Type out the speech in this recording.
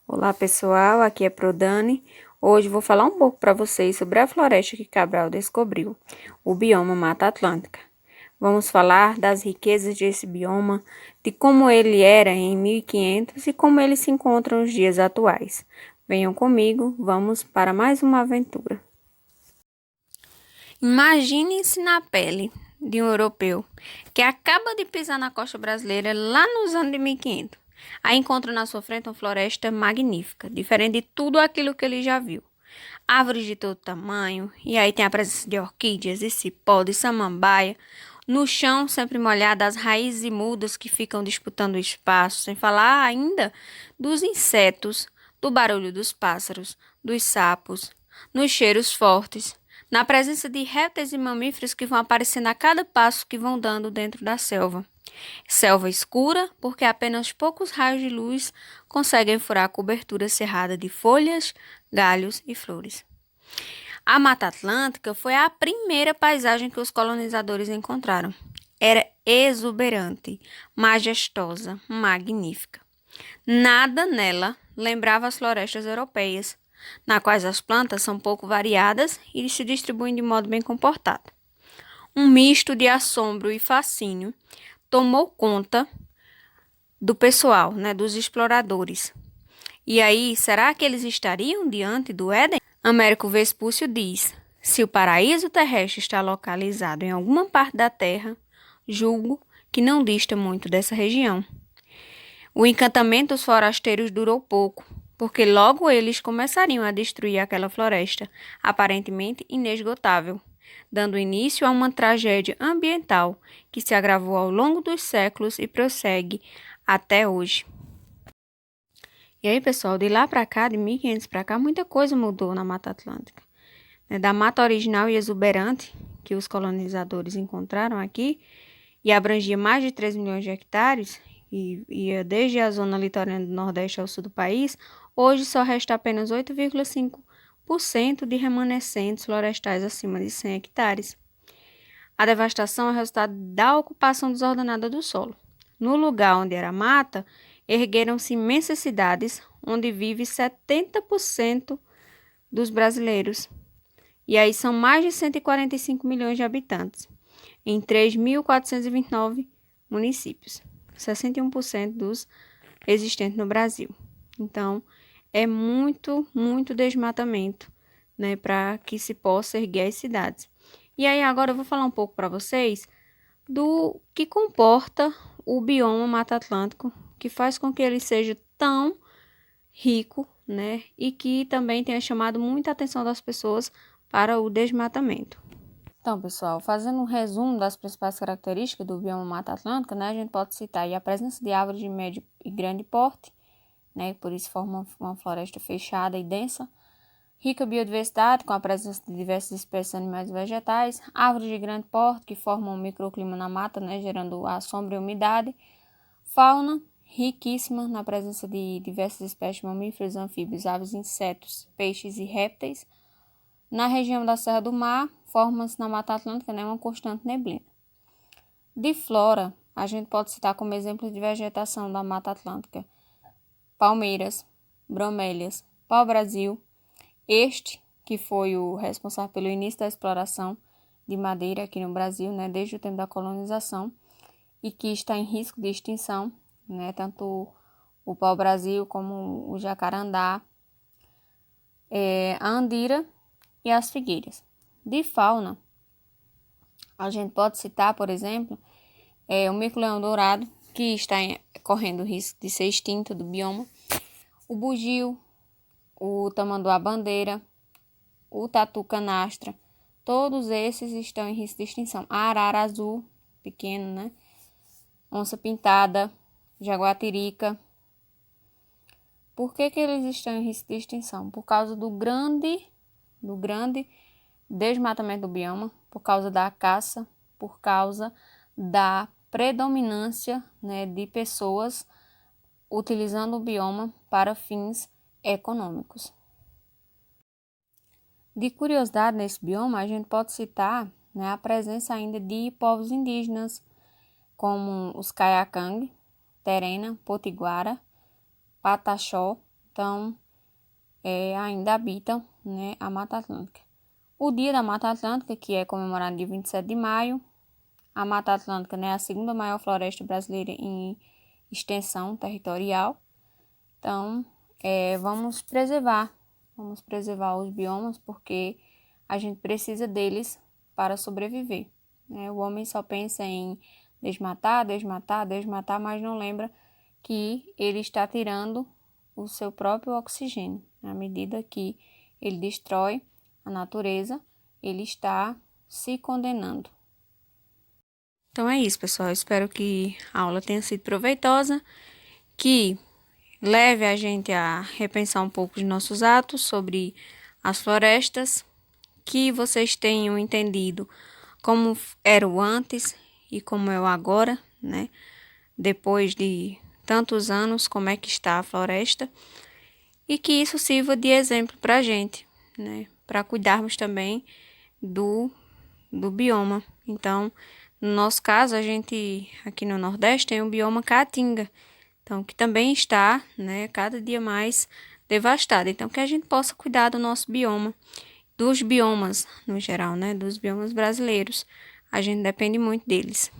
Olá pessoal, aqui é Prodani. Hoje vou falar um pouco para vocês sobre a floresta que Cabral descobriu, o bioma Mata Atlântica. Vamos falar das riquezas desse bioma, de como ele era em 1500 e como ele se encontra nos dias atuais. Venham comigo, vamos para mais uma aventura. Imagine-se na pele de um europeu que acaba de pisar na costa brasileira lá nos anos de 1500. Aí encontra na sua frente uma floresta magnífica, diferente de tudo aquilo que ele já viu. Árvores de todo tamanho, e aí tem a presença de orquídeas, de cipó, de samambaia. No chão, sempre molhado, as raízes imudas que ficam disputando o espaço, sem falar ainda dos insetos, do barulho dos pássaros, dos sapos, nos cheiros fortes, na presença de répteis e mamíferos que vão aparecendo a cada passo que vão dando dentro da selva. Selva escura, porque apenas poucos raios de luz conseguem furar a cobertura cerrada de folhas, galhos e flores. A Mata Atlântica foi a primeira paisagem que os colonizadores encontraram. Era exuberante, majestosa, magnífica. Nada nela lembrava as florestas europeias, na quais as plantas são pouco variadas e se distribuem de modo bem comportado. Um misto de assombro e fascínio tomou conta do pessoal, dos exploradores. E aí, será que eles estariam diante do Éden? Américo Vespúcio diz: se o paraíso terrestre está localizado em alguma parte da Terra, julgo que não dista muito dessa região. O encantamento dos forasteiros durou pouco, porque logo eles começariam a destruir aquela floresta, aparentemente inesgotável, dando início a uma tragédia ambiental que se agravou ao longo dos séculos e prossegue até hoje. E aí, pessoal, de lá para cá, de 1500 para cá, muita coisa mudou na Mata Atlântica. Da mata original e exuberante que os colonizadores encontraram aqui, e abrangia mais de 3 milhões de hectares, e ia desde a zona litorânea do Nordeste ao sul do país, hoje só resta apenas 8,5% de remanescentes florestais acima de 100 hectares. A devastação é resultado da ocupação desordenada do solo. No lugar onde era mata, ergueram-se imensas cidades, onde vive 70% dos brasileiros. E aí são mais de 145 milhões de habitantes, em 3.429 municípios, 61% dos existentes no Brasil. Então, é muito, muito desmatamento, para que se possa erguer as cidades. E aí agora eu vou falar um pouco para vocês do que comporta o bioma Mata Atlântico, que faz com que ele seja tão rico, e que também tenha chamado muita atenção das pessoas para o desmatamento. Então, pessoal, fazendo um resumo das principais características do bioma Mata Atlântica, a gente pode citar aí a presença de árvores de médio e grande porte, por isso forma uma floresta fechada e densa, rica biodiversidade, com a presença de diversas espécies animais e vegetais, árvores de grande porte que formam um microclima na mata, gerando a sombra e umidade, fauna riquíssima na presença de diversas espécies de mamíferos, anfíbios, aves, insetos, peixes e répteis. Na região da Serra do Mar, forma-se na Mata Atlântica uma constante neblina. De flora, a gente pode citar como exemplo de vegetação da Mata Atlântica palmeiras, bromélias, pau-brasil, este que foi o responsável pelo início da exploração de madeira aqui no Brasil, desde o tempo da colonização, e que está em risco de extinção, tanto o pau-brasil como o jacarandá, a andira e as figueiras. De fauna, a gente pode citar, por exemplo, o mico-leão dourado, que está correndo o risco de ser extinto do bioma, o bugio, o tamanduá-bandeira, o tatu-canastra, todos esses estão em risco de extinção. A arara azul, pequeno, onça-pintada, jaguatirica. Por que eles estão em risco de extinção? Por causa do grande desmatamento do bioma, por causa da caça, por causa da predominância, de pessoas utilizando o bioma para fins econômicos. De curiosidade nesse bioma, a gente pode citar a presença ainda de povos indígenas, como os Kayakang, Terena, Potiguara, Pataxó, então ainda habitam, né, a Mata Atlântica. O Dia da Mata Atlântica, que é comemorado dia 27 de maio, a Mata Atlântica, né, é a segunda maior floresta brasileira em extensão territorial. Então, vamos preservar os biomas, porque a gente precisa deles para sobreviver, né? O homem só pensa em desmatar, desmatar, desmatar, mas não lembra que ele está tirando o seu próprio oxigênio. À medida que ele destrói a natureza, ele está se condenando. Então é isso, pessoal. Eu espero que a aula tenha sido proveitosa, que leve a gente a repensar um pouco os nossos atos sobre as florestas, que vocês tenham entendido como era o antes e como é o agora, né? Depois de tantos anos, como é que está a floresta, e que isso sirva de exemplo para a gente, né? Para cuidarmos também do bioma. Então, no nosso caso, a gente aqui no Nordeste tem o bioma Caatinga, então que também está, né, cada dia mais devastado. Então, que a gente possa cuidar do nosso bioma, dos biomas no geral, né, dos biomas brasileiros. A gente depende muito deles.